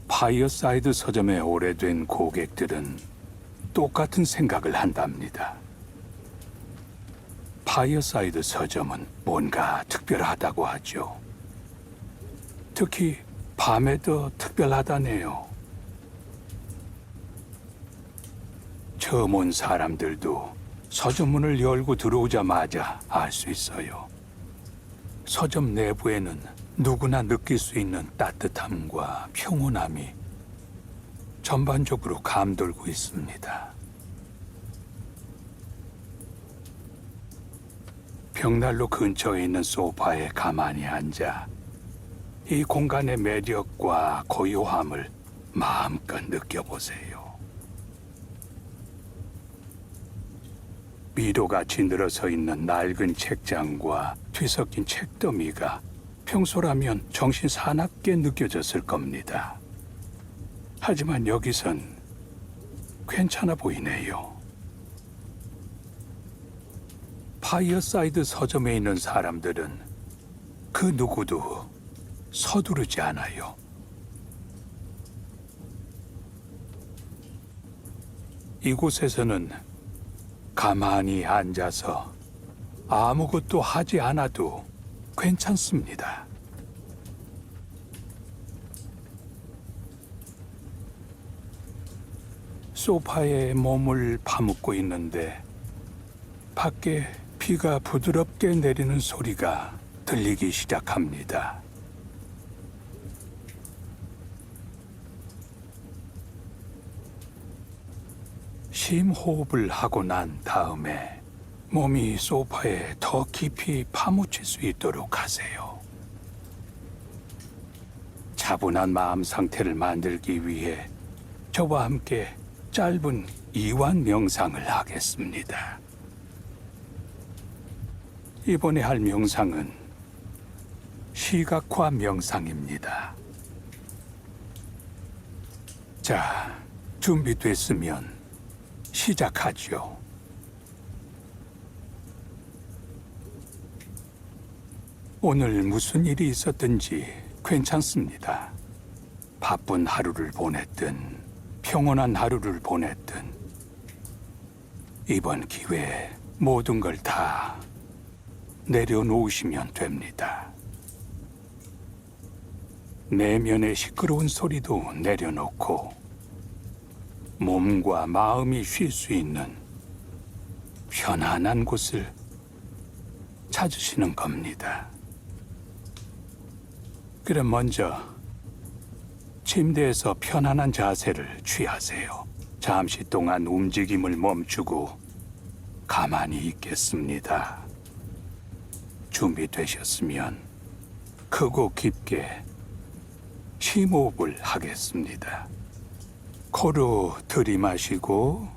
파이어사이드 서점의 오래된 고객들은 똑같은 생각을 한답니다. 파이어사이드 서점은 뭔가 특별하다고 하죠. 특히 밤에 더 특별하다네요. 처음 온 사람들도 서점문을 열고 들어오자마자 알 수 있어요. 서점 내부에는 누구나 느낄 수 있는 따뜻함과 평온함이 전반적으로 감돌고 있습니다. 벽난로 근처에 있는 소파에 가만히 앉아 이 공간의 매력과 고요함을 마음껏 느껴보세요. 미도같이 늘어서 있는 낡은 책장과 뒤섞인 책더미가 평소라면 정신 사납게 느껴졌을 겁니다. 하지만 여기선 괜찮아 보이네요. 파이어사이드 서점에 있는 사람들은 그 누구도 서두르지 않아요. 이곳에서는 가만히 앉아서 아무것도 하지 않아도 괜찮습니다. 소파에 몸을 파묻고 있는데 밖에 비가 부드럽게 내리는 소리가 들리기 시작합니다. 심호흡을 하고 난 다음에 몸이 소파에 더 깊이 파묻힐 수 있도록 하세요. 차분한 마음 상태를 만들기 위해 저와 함께 짧은 이완 명상을 하겠습니다. 이번에 할 명상은 시각화 명상입니다. 자, 준비됐으면 시작하죠. 오늘 무슨 일이 있었든지 괜찮습니다. 바쁜 하루를 보냈든 평온한 하루를 보냈든 이번 기회에 모든 걸 다 내려놓으시면 됩니다. 내면의 시끄러운 소리도 내려놓고 몸과 마음이 쉴 수 있는 편안한 곳을 찾으시는 겁니다. 그럼 먼저 침대에서 편안한 자세를 취하세요. 잠시 동안 움직임을 멈추고 가만히 있겠습니다. 준비되셨으면 크고 깊게 심호흡을 하겠습니다. 코로 들이마시고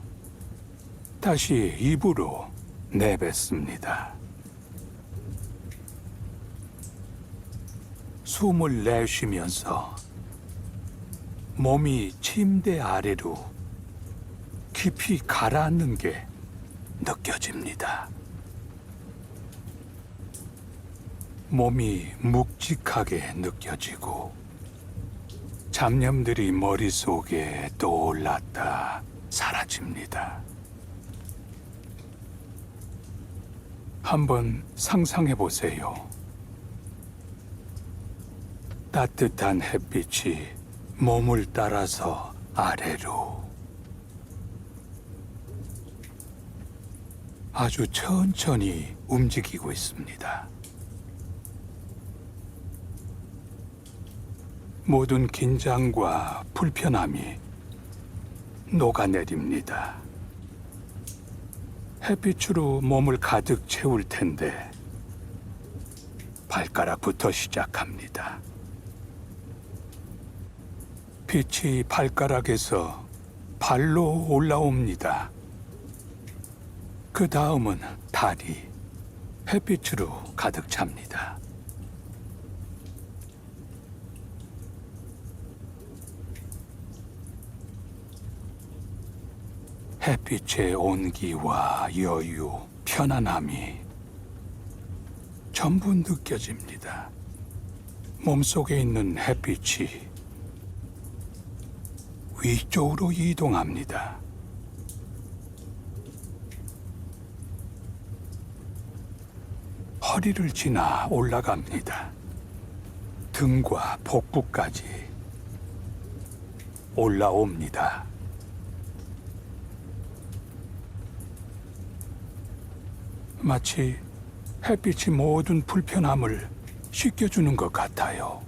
다시 입으로 내뱉습니다. 숨을 내쉬면서 몸이 침대 아래로 깊이 가라앉는 게 느껴집니다. 몸이 묵직하게 느껴지고 잡념들이 머릿속에 떠올랐다 사라집니다. 한번 상상해 보세요. 따뜻한 햇빛이 몸을 따라서 아래로 아주 천천히 움직이고 있습니다. 모든 긴장과 불편함이 녹아내립니다. 햇빛으로 몸을 가득 채울 텐데 발가락부터 시작합니다. 빛이 발가락에서 발로 올라옵니다. 그 다음은 다리, 햇빛으로 가득 찹니다. 햇빛의 온기와 여유, 편안함이 전부 느껴집니다. 몸속에 있는 햇빛이 위쪽으로 이동합니다. 허리를 지나 올라갑니다. 등과 복부까지 올라옵니다. 마치 햇빛이 모든 불편함을 씻겨주는 것 같아요.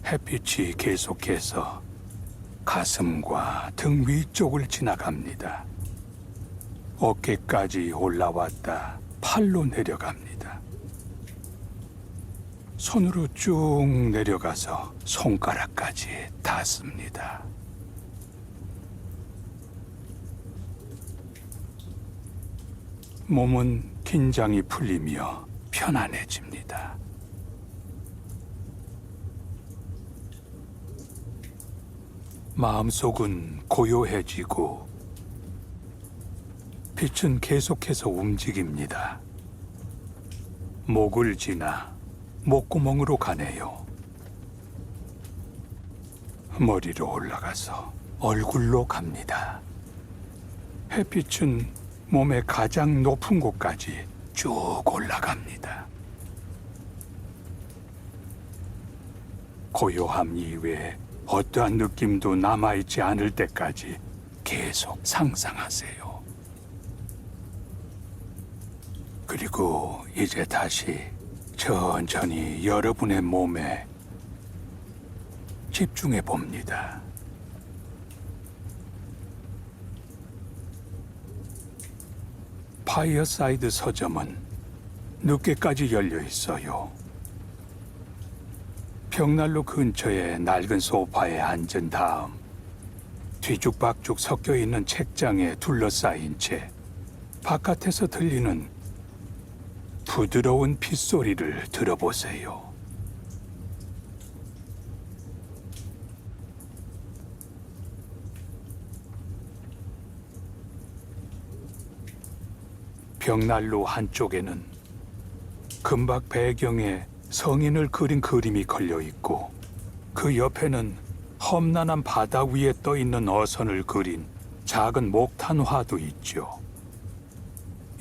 햇빛이 계속해서 가슴과 등 위쪽을 지나갑니다. 어깨까지 올라왔다 팔로 내려갑니다. 손으로 쭉 내려가서 손가락까지 닿습니다. 몸은 긴장이 풀리며 편안해집니다. 마음속은 고요해지고 빛은 계속해서 움직입니다. 목을 지나 목구멍으로 가네요. 머리로 올라가서 얼굴로 갑니다. 햇빛은 몸의 가장 높은 곳까지 쭉 올라갑니다. 고요함 이외에 어떠한 느낌도 남아있지 않을 때까지 계속 상상하세요. 그리고 이제 다시 천천히 여러분의 몸에 집중해 봅니다. 파이어사이드 서점은 늦게까지 열려 있어요. 벽난로 근처의 낡은 소파에 앉은 다음 뒤죽박죽 섞여 있는 책장에 둘러싸인 채 바깥에서 들리는 부드러운 빗소리를 들어보세요. 벽난로 한쪽에는 금박 배경에 성인을 그린 그림이 걸려 있고 그 옆에는 험난한 바다 위에 떠 있는 어선을 그린 작은 목탄화도 있죠.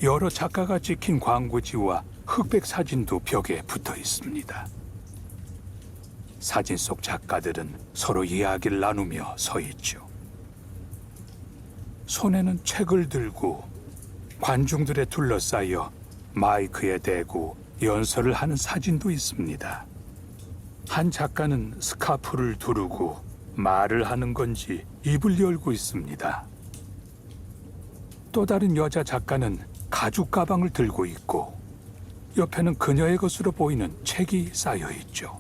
여러 작가가 찍힌 광고지와 흑백 사진도 벽에 붙어 있습니다. 사진 속 작가들은 서로 이야기를 나누며 서 있죠. 손에는 책을 들고 관중들에 둘러싸여 마이크에 대고 연설을 하는 사진도 있습니다. 한 작가는 스카프를 두르고 말을 하는 건지 입을 열고 있습니다. 또 다른 여자 작가는 가죽 가방을 들고 있고 옆에는 그녀의 것으로 보이는 책이 쌓여 있죠.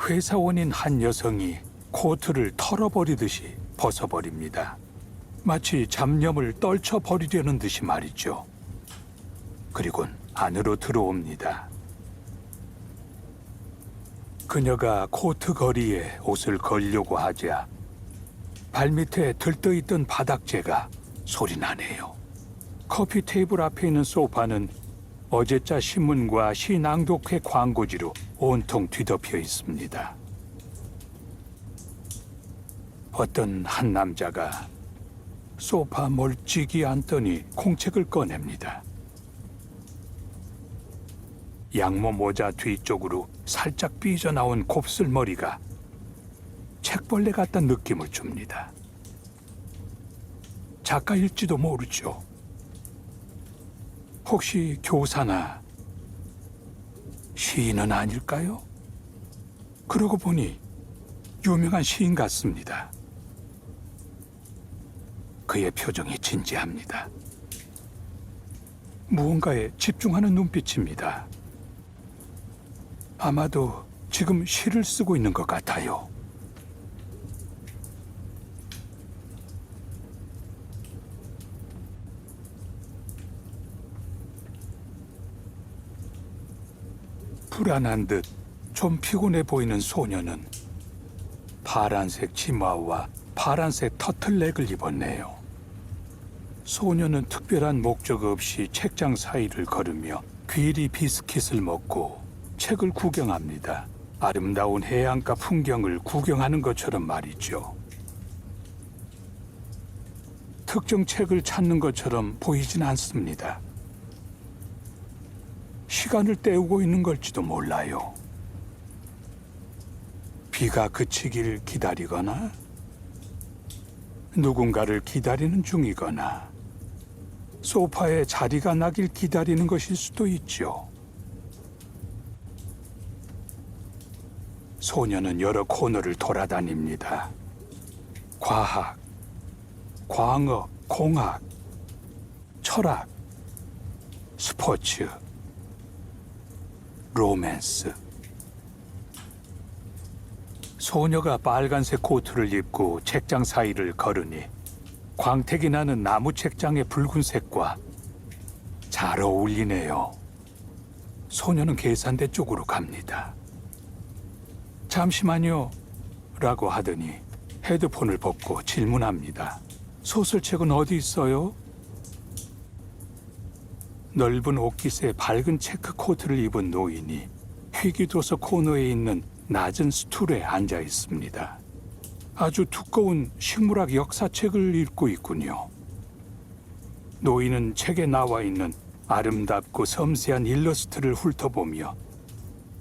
회사원인 한 여성이 코트를 털어버리듯이 벗어버립니다. 마치 잡념을 떨쳐버리려는 듯이 말이죠. 그리곤 안으로 들어옵니다. 그녀가 코트 거리에 옷을 걸려고 하자 발밑에 들떠있던 바닥재가 소리나네요. 커피 테이블 앞에 있는 소파는 어제자 신문과 시낭독회 광고지로 온통 뒤덮여 있습니다. 어떤 한 남자가 소파 멀찍이 앉더니 공책을 꺼냅니다. 양모 모자 뒤쪽으로 살짝 삐져나온 곱슬머리가 책벌레 같다는 느낌을 줍니다. 작가일지도 모르죠. 혹시 교사나 시인은 아닐까요? 그러고 보니 유명한 시인 같습니다. 그의 표정이 진지합니다. 무언가에 집중하는 눈빛입니다. 아마도 지금 시를 쓰고 있는 것 같아요. 불안한 듯 좀 피곤해 보이는 소녀는 파란색 치마와 파란색 터틀넥을 입었네요. 소녀는 특별한 목적 없이 책장 사이를 걸으며 귀리 비스킷을 먹고 책을 구경합니다. 아름다운 해안가 풍경을 구경하는 것처럼 말이죠. 특정 책을 찾는 것처럼 보이진 않습니다. 시간을 때우고 있는 걸지도 몰라요. 비가 그치길 기다리거나 누군가를 기다리는 중이거나 소파에 자리가 나길 기다리는 것일 수도 있죠. 소녀는 여러 코너를 돌아다닙니다. 과학, 광업, 공학, 철학, 스포츠, 로맨스. 소녀가 빨간색 코트를 입고 책장 사이를 걸으니 광택이 나는 나무 책장의 붉은색과 잘 어울리네요. 소녀는 계산대 쪽으로 갑니다. 잠시만요 라고 하더니 헤드폰을 벗고 질문합니다. 소설책은 어디 있어요? 넓은 옷깃에 밝은 체크 코트를 입은 노인이 희귀도서 코너에 있는 낮은 스툴에 앉아 있습니다. 아주 두꺼운 식물학 역사책을 읽고 있군요. 노인은 책에 나와 있는 아름답고 섬세한 일러스트를 훑어보며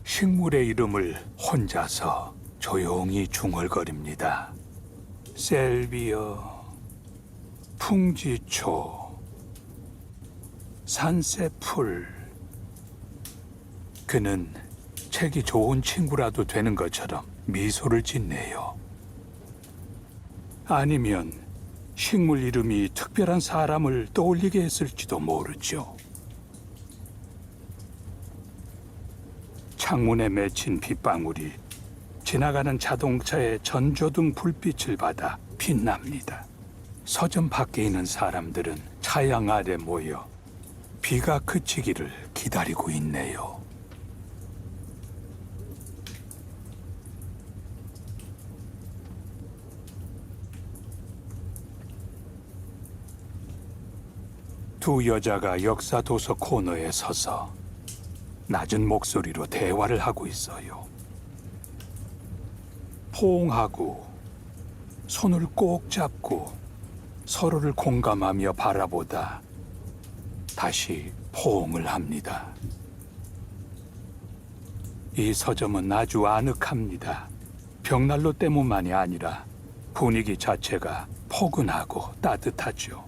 식물의 이름을 혼자서 조용히 중얼거립니다. 셀비어, 풍지초, 산새풀. 그는 책이 좋은 친구라도 되는 것처럼 미소를 짓네요. 아니면 식물 이름이 특별한 사람을 떠올리게 했을지도 모르죠. 창문에 맺힌 빗방울이 지나가는 자동차의 전조등 불빛을 받아 빛납니다. 서점 밖에 있는 사람들은 차양 아래 모여 비가 그치기를 기다리고 있네요. 두 여자가 역사 도서 코너에 서서 낮은 목소리로 대화를 하고 있어요. 포옹하고 손을 꼭 잡고 서로를 공감하며 바라보다 다시 포옹을 합니다. 이 서점은 아주 아늑합니다. 벽난로 때문만이 아니라 분위기 자체가 포근하고 따뜻하죠.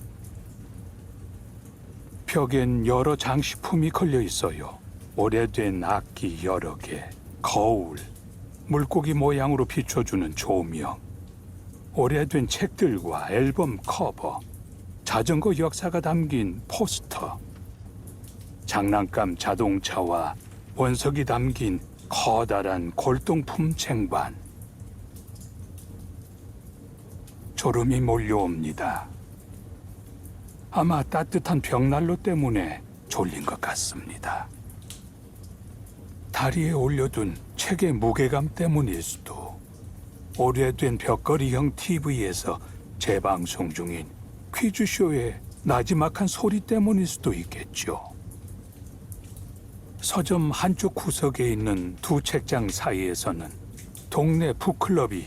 벽엔 여러 장식품이 걸려 있어요. 오래된 악기 여러 개, 거울, 물고기 모양으로 비춰주는 조명, 오래된 책들과 앨범 커버, 자전거 역사가 담긴 포스터, 장난감 자동차와 원석이 담긴 커다란 골동품 쟁반. 졸음이 몰려옵니다. 아마 따뜻한 벽난로 때문에 졸린 것 같습니다. 다리에 올려둔 책의 무게감 때문일 수도, 오래된 벽걸이형 TV에서 재방송 중인 퀴즈쇼의 나지막한 소리 때문일 수도 있겠죠. 서점 한쪽 구석에 있는 두 책장 사이에서는 동네 북클럽이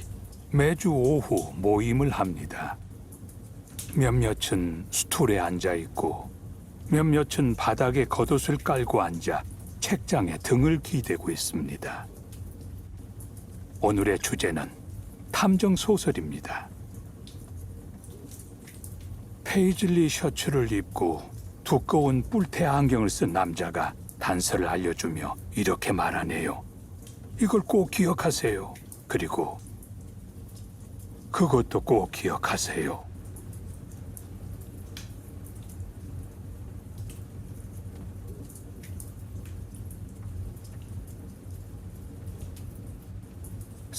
매주 오후 모임을 합니다. 몇몇은 스툴에 앉아 있고 몇몇은 바닥에 겉옷을 깔고 앉아 책장에 등을 기대고 있습니다. 오늘의 주제는 탐정 소설입니다. 페이즐리 셔츠를 입고 두꺼운 뿔테 안경을 쓴 남자가 단서를 알려주며 이렇게 말하네요. 이걸 꼭 기억하세요. 그리고 그것도 꼭 기억하세요.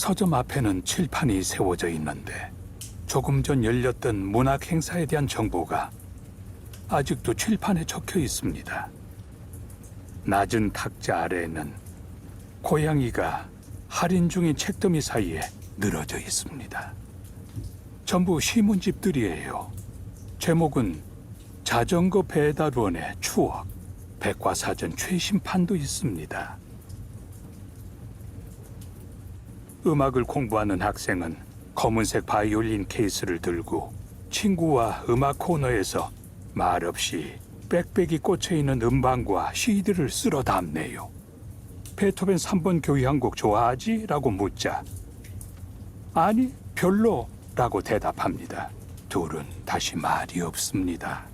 서점 앞에는 칠판이 세워져 있는데 조금 전 열렸던 문학 행사에 대한 정보가 아직도 칠판에 적혀 있습니다. 낮은 탁자 아래에는 고양이가 할인 중인 책더미 사이에 늘어져 있습니다. 전부 신문집들이에요. 제목은 자전거 배달원의 추억, 백과사전 최신판도 있습니다. 음악을 공부하는 학생은 검은색 바이올린 케이스를 들고 친구와 음악 코너에서 말없이 빽빽이 꽂혀있는 음반과 CD를 쓸어 담네요. 베토벤 3번 교향곡 좋아하지? 라고 묻자 아니, 별로 라고 대답합니다. 둘은 다시 말이 없습니다.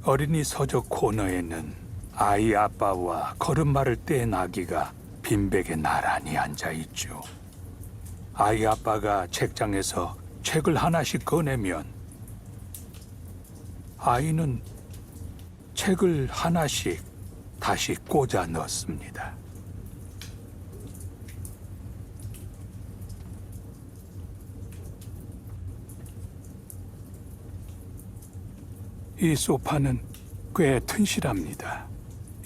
어린이 서적 코너에는 아이 아빠와 걸음마를 뗀 아기가 빈백에 나란히 앉아있죠. 아이 아빠가 책장에서 책을 하나씩 꺼내면 아이는 책을 하나씩 다시 꽂아 넣습니다. 이 소파는 꽤 튼실합니다.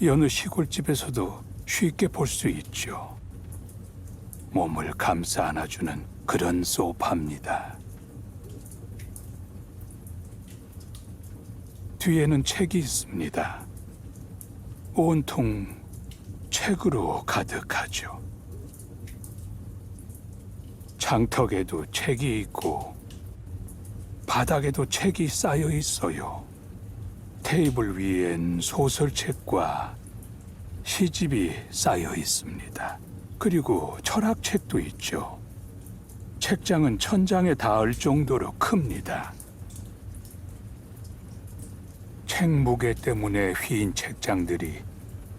여느 시골집에서도 쉽게 볼 수 있죠. 몸을 감싸 안아주는 그런 소파입니다. 뒤에는 책이 있습니다. 온통 책으로 가득하죠. 장턱에도 책이 있고 바닥에도 책이 쌓여 있어요. 테이블 위엔 소설책과 시집이 쌓여 있습니다. 그리고 철학책도 있죠. 책장은 천장에 닿을 정도로 큽니다. 책 무게 때문에 휘인 책장들이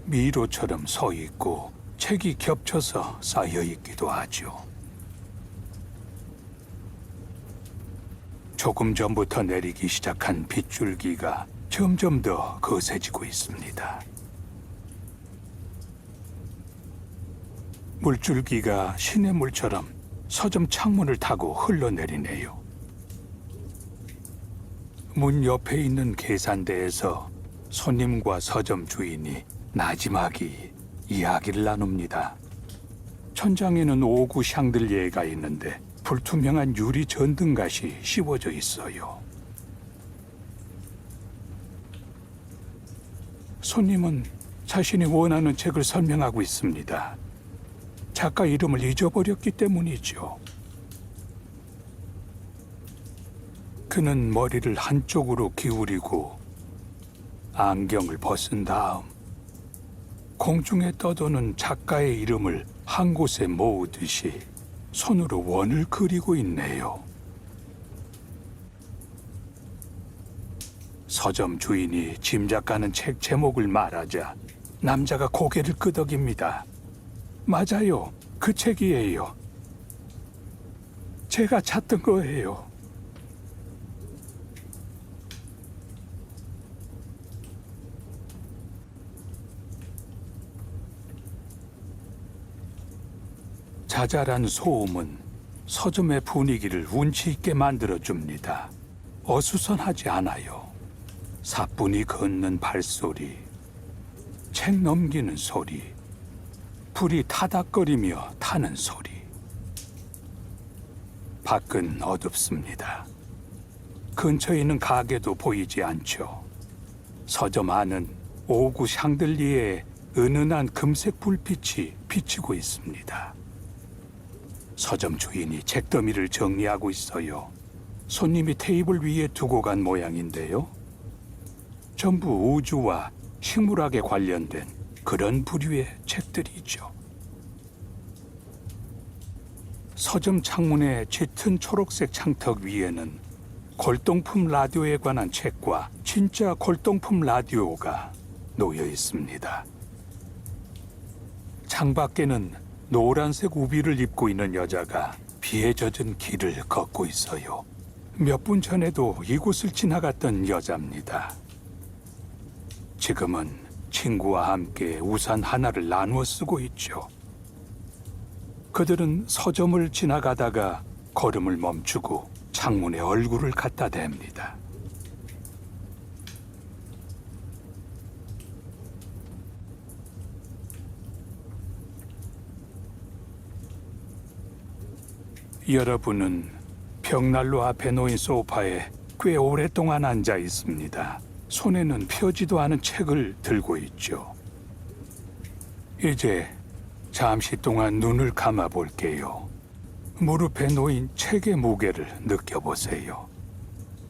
미로처럼 서 있고 책이 겹쳐서 쌓여 있기도 하죠. 조금 전부터 내리기 시작한 빗줄기가 점점 더 거세지고 있습니다. 물줄기가 시냇물처럼 서점 창문을 타고 흘러내리네요. 문 옆에 있는 계산대에서 손님과 서점 주인이 나지막이 이야기를 나눕니다. 천장에는 오구 샹들리에가 있는데 불투명한 유리 전등갓이 씌워져 있어요. 손님은 자신이 원하는 책을 설명하고 있습니다. 작가 이름을 잊어버렸기 때문이죠. 그는 머리를 한쪽으로 기울이고 안경을 벗은 다음 공중에 떠도는 작가의 이름을 한 곳에 모으듯이 손으로 원을 그리고 있네요. 서점 주인이 짐작가는 책 제목을 말하자 남자가 고개를 끄덕입니다. 맞아요. 그 책이에요. 제가 찾던 거예요. 자잘한 소음은 서점의 분위기를 운치 있게 만들어줍니다. 어수선하지 않아요. 사뿐히 걷는 발소리, 책 넘기는 소리, 불이 타닥거리며 타는 소리. 밖은 어둡습니다. 근처에 있는 가게도 보이지 않죠. 서점 안은 오구 샹들리에의 은은한 금색 불빛이 비치고 있습니다. 서점 주인이 책더미를 정리하고 있어요. 손님이 테이블 위에 두고 간 모양인데요. 전부 우주와 식물학에 관련된 그런 부류의 책들이죠. 서점 창문의 짙은 초록색 창턱 위에는 골동품 라디오에 관한 책과 진짜 골동품 라디오가 놓여 있습니다. 창밖에는 노란색 우비를 입고 있는 여자가 비에 젖은 길을 걷고 있어요. 몇 분 전에도 이곳을 지나갔던 여자입니다. 지금은 친구와 함께 우산 하나를 나누어 쓰고 있죠. 그들은 서점을 지나가다가 걸음을 멈추고 창문에 얼굴을 갖다 댑니다. 여러분은 벽난로 앞에 놓인 소파에 꽤 오랫동안 앉아 있습니다. 손에는 펴지도 않은 책을 들고 있죠. 이제 잠시 동안 눈을 감아 볼게요. 무릎에 놓인 책의 무게를 느껴보세요.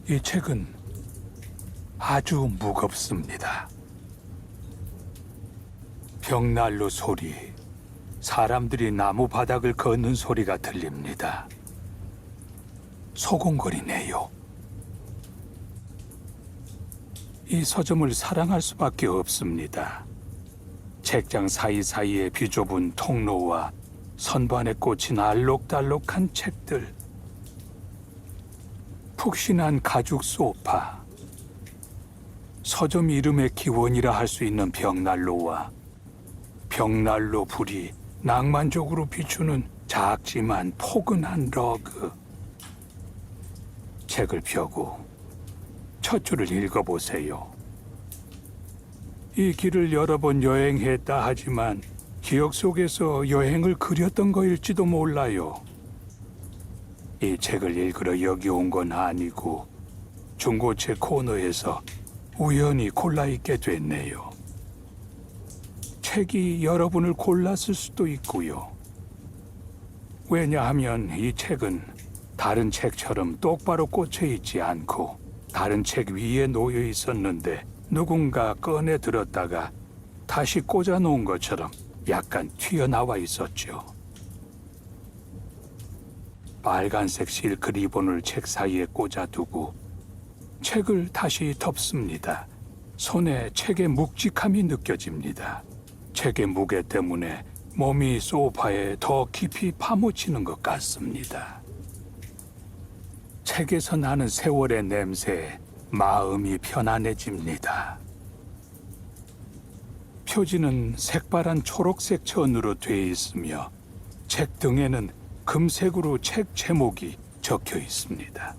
이 책은 아주 무겁습니다. 벽난로 소리, 사람들이 나무 바닥을 걷는 소리가 들립니다. 소곤거리네요. 이 서점을 사랑할 수밖에 없습니다. 책장 사이사이의 비좁은 통로와 선반에 꽂힌 알록달록한 책들, 푹신한 가죽 소파, 서점 이름의 기원이라 할 수 있는 벽난로와 벽난로 불이 낭만적으로 비추는 작지만 포근한 러그. 책을 펴고 첫 줄을 읽어보세요. 이 길을 여러 번 여행했다 하지만 기억 속에서 여행을 그렸던 거일지도 몰라요. 이 책을 읽으러 여기 온 건 아니고 중고책 코너에서 우연히 골라 읽게 됐네요. 책이 여러분을 골랐을 수도 있고요. 왜냐하면 이 책은 다른 책처럼 똑바로 꽂혀 있지 않고 다른 책 위에 놓여 있었는데 누군가 꺼내 들었다가 다시 꽂아 놓은 것처럼 약간 튀어나와 있었죠. 빨간색 실크 리본을 책 사이에 꽂아두고 책을 다시 덮습니다. 손에 책의 묵직함이 느껴집니다. 책의 무게 때문에 몸이 소파에 더 깊이 파묻히는 것 같습니다. 책에서 나는 세월의 냄새에 마음이 편안해집니다. 표지는 색바란 초록색 천으로 되어 있으며 책 등에는 금색으로 책 제목이 적혀 있습니다.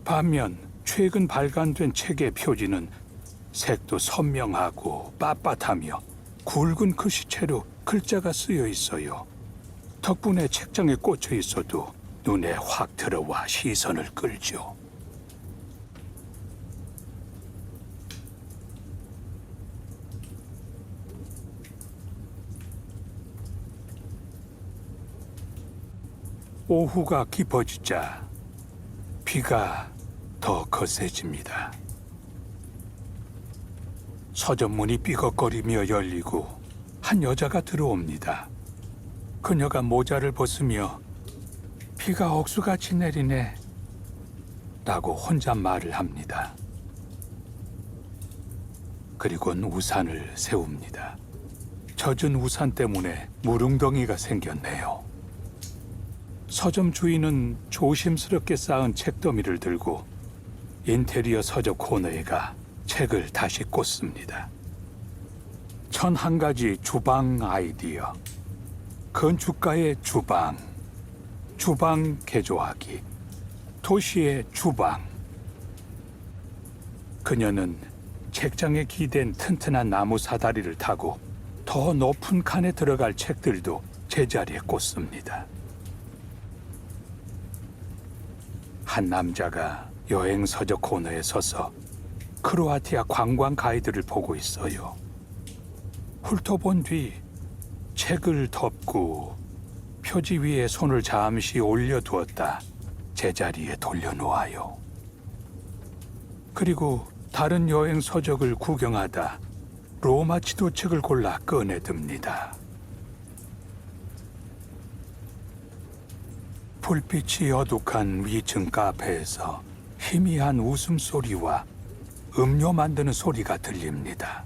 반면 최근 발간된 책의 표지는 색도 선명하고 빳빳하며 굵은 글씨체로 글자가 쓰여 있어요. 덕분에 책장에 꽂혀 있어도 눈에 확 들어와 시선을 끌죠. 오후가 깊어지자 비가 더 거세집니다. 서점 문이 삐걱거리며 열리고 한 여자가 들어옵니다. 그녀가 모자를 벗으며 비가 억수같이 내리네 라고 혼잣말을 합니다. 그리고는 우산을 세웁니다. 젖은 우산 때문에 물웅덩이가 생겼네요. 서점 주인은 조심스럽게 쌓은 책더미를 들고 인테리어 서적 코너에 가 책을 다시 꽂습니다. 1001가지 주방 아이디어, 건축가의 주방, 주방 개조하기, 도시의 주방. 그녀는 책장에 기댄 튼튼한 나무 사다리를 타고 더 높은 칸에 들어갈 책들도 제자리에 꽂습니다. 한 남자가 여행 서적 코너에 서서 크로아티아 관광 가이드를 보고 있어요. 훑어본 뒤 책을 덮고 표지 위에 손을 잠시 올려두었다 제자리에 돌려놓아요. 그리고 다른 여행 서적을 구경하다 로마 지도책을 골라 꺼내듭니다. 불빛이 어둑한 위층 카페에서 희미한 웃음소리와 음료 만드는 소리가 들립니다.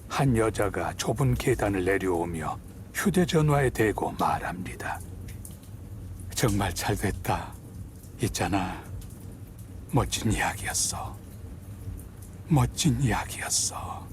한 여자가 좁은 계단을 내려오며 휴대전화에 대고 말합니다. 정말 잘 됐다. 있잖아. 멋진 이야기였어. 멋진 이야기였어.